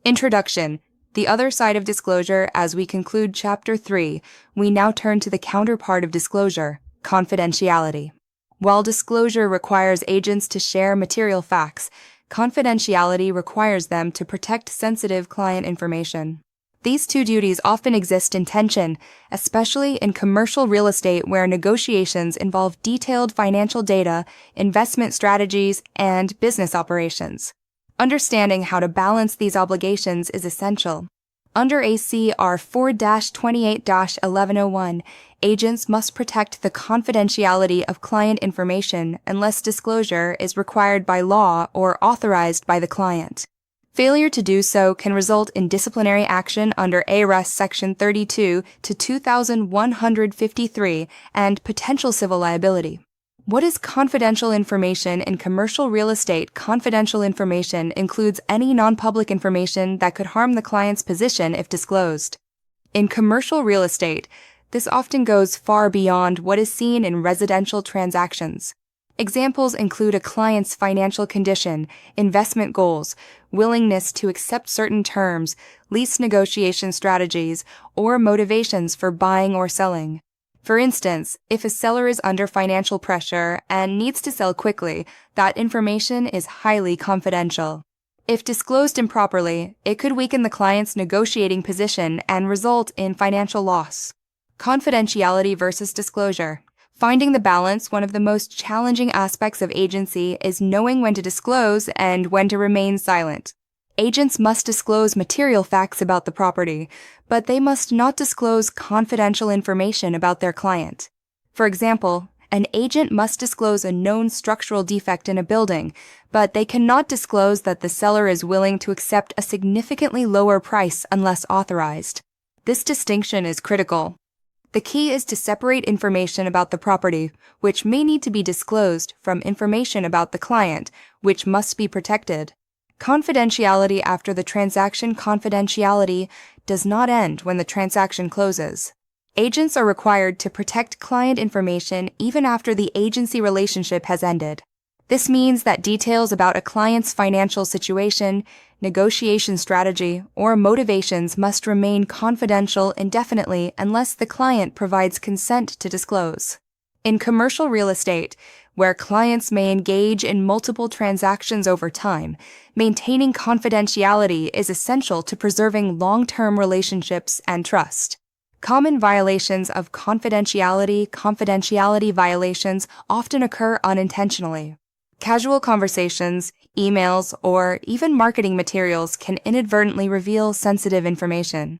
Introduction. The other side of disclosure. As we conclude Chapter 3, we now turn to the counterpart of disclosure, confidentiality. While disclosure requires agents to share material facts, confidentiality requires them to protect sensitive client information. These two duties often exist in tension, especially in commercial real estate where negotiations involve detailed financial data, investment strategies, and business operations. Understanding how to balance these obligations is essential. Under ACR 4-28-1101, agents must protect the confidentiality of client information unless disclosure is required by law or authorized by the client. Failure to do so can result in disciplinary action under ARS Section 32 to 2153 and potential civil liability. What is confidential information in commercial real estate? Confidential information includes any non-public information that could harm the client's position if disclosed. In commercial real estate, this often goes far beyond what is seen in residential transactions. Examples include a client's financial condition, investment goals, willingness to accept certain terms, lease negotiation strategies, or motivations for buying or selling. For instance, if a seller is under financial pressure and needs to sell quickly, that information is highly confidential. If disclosed improperly, it could weaken the client's negotiating position and result in financial loss. Confidentiality versus disclosure. Finding the balance. One of the most challenging aspects of agency is knowing when to disclose and when to remain silent. Agents must disclose material facts about the property, but they must not disclose confidential information about their client. For example, an agent must disclose a known structural defect in a building, but they cannot disclose that the seller is willing to accept a significantly lower price unless authorized. This distinction is critical. The key is to separate information about the property, which may need to be disclosed, from information about the client, which must be protected. Confidentiality after the transaction. Confidentiality does not end when the transaction closes. Agents are required to protect client information even after the agency relationship has ended. This means that details about a client's financial situation, negotiation strategy, or motivations must remain confidential indefinitely unless the client provides consent to disclose. In commercial real estate, where clients may engage in multiple transactions over time, maintaining confidentiality is essential to preserving long-term relationships and trust. Common violations of confidentiality. Confidentiality violations often occur unintentionally. Casual conversations, emails, or even marketing materials can inadvertently reveal sensitive information.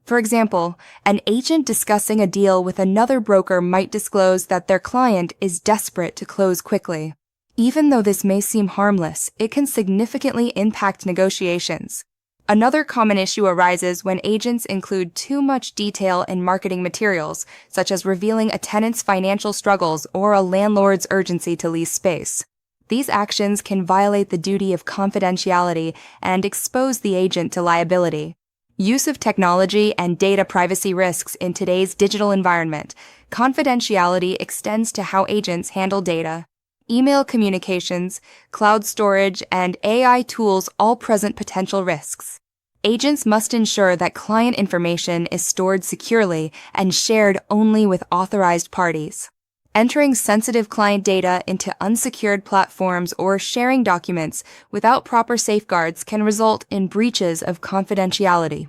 For example, an agent discussing a deal with another broker might disclose that their client is desperate to close quickly. Even though this may seem harmless, it can significantly impact negotiations. Another common issue arises when agents include too much detail in marketing materials, such as revealing a tenant's financial struggles or a landlord's urgency to lease space. These actions can violate the duty of confidentiality and expose the agent to liability. Use of technology and data privacy risks in today's digital environment. Confidentiality extends to how agents handle data. Email communications, cloud storage, and AI tools all present potential risks. Agents must ensure that client information is stored securely and shared only with authorized parties. Entering sensitive client data into unsecured platforms or sharing documents without proper safeguards can result in breaches of confidentiality.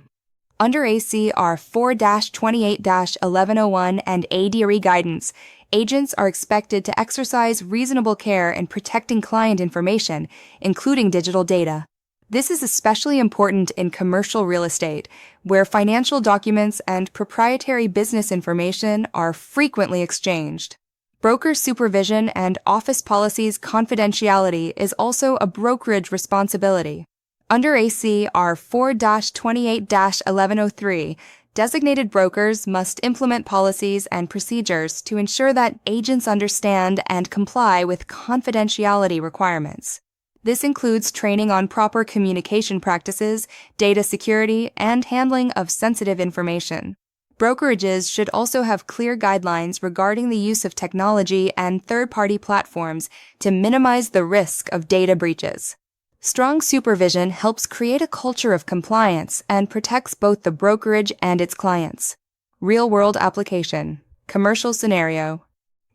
Under ACR 4-28-1101 and ADRE guidance, agents are expected to exercise reasonable care in protecting client information, including digital data. This is especially important in commercial real estate, where financial documents and proprietary business information are frequently exchanged. Broker supervision and office policies. Confidentiality is also a brokerage responsibility. Under ACR 4-28-1103, designated brokers must implement policies and procedures to ensure that agents understand and comply with confidentiality requirements. This includes training on proper communication practices, data security, and handling of sensitive information. Brokerages should also have clear guidelines regarding the use of technology and third-party platforms to minimize the risk of data breaches. Strong supervision helps create a culture of compliance and protects both the brokerage and its clients. Real-world application. Commercial scenario.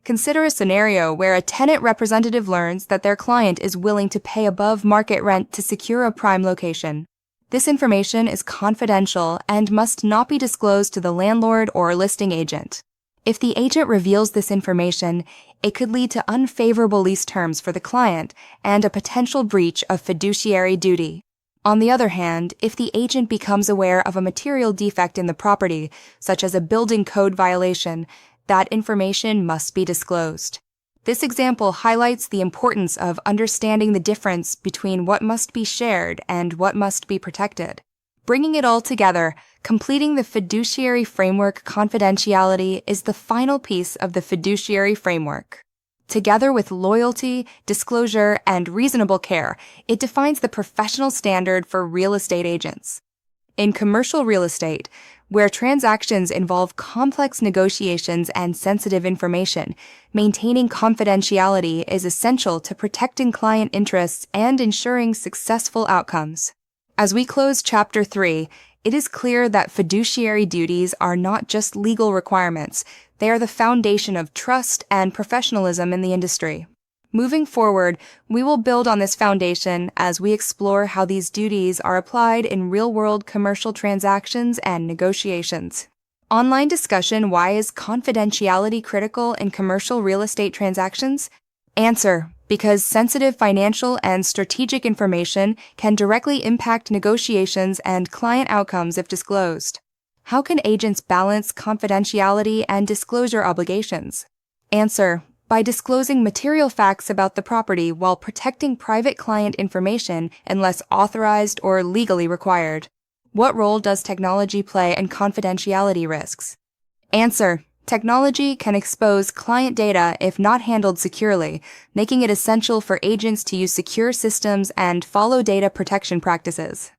Consider a scenario where a tenant representative learns that their client is willing to pay above market rent to secure a prime location. This information is confidential and must not be disclosed to the landlord or listing agent. If the agent reveals this information, it could lead to unfavorable lease terms for the client and a potential breach of fiduciary duty. On the other hand, if the agent becomes aware of a material defect in the property, such as a building code violation, that information must be disclosed. This example highlights the importance of understanding the difference between what must be shared and what must be protected. Bringing it all together, completing the fiduciary framework confidentiality is the final piece of the fiduciary framework. Together with loyalty, disclosure, and reasonable care, it defines the professional standard for real estate agents. In commercial real estate, where transactions involve complex negotiations and sensitive information, maintaining confidentiality is essential to protecting client interests and ensuring successful outcomes. As we close Chapter 3, it is clear that fiduciary duties are not just legal requirements, they are the foundation of trust and professionalism in the industry. Moving forward, we will build on this foundation as we explore how these duties are applied in real-world commercial transactions and negotiations. Online discussion: why is confidentiality critical in commercial real estate transactions? Answer: because sensitive financial and strategic information can directly impact negotiations and client outcomes if disclosed. How can agents balance confidentiality and disclosure obligations? Answer: by disclosing material facts about the property while protecting private client information unless authorized or legally required. What role does technology play in confidentiality risks? Answer: technology can expose client data if not handled securely, making it essential for agents to use secure systems and follow data protection practices.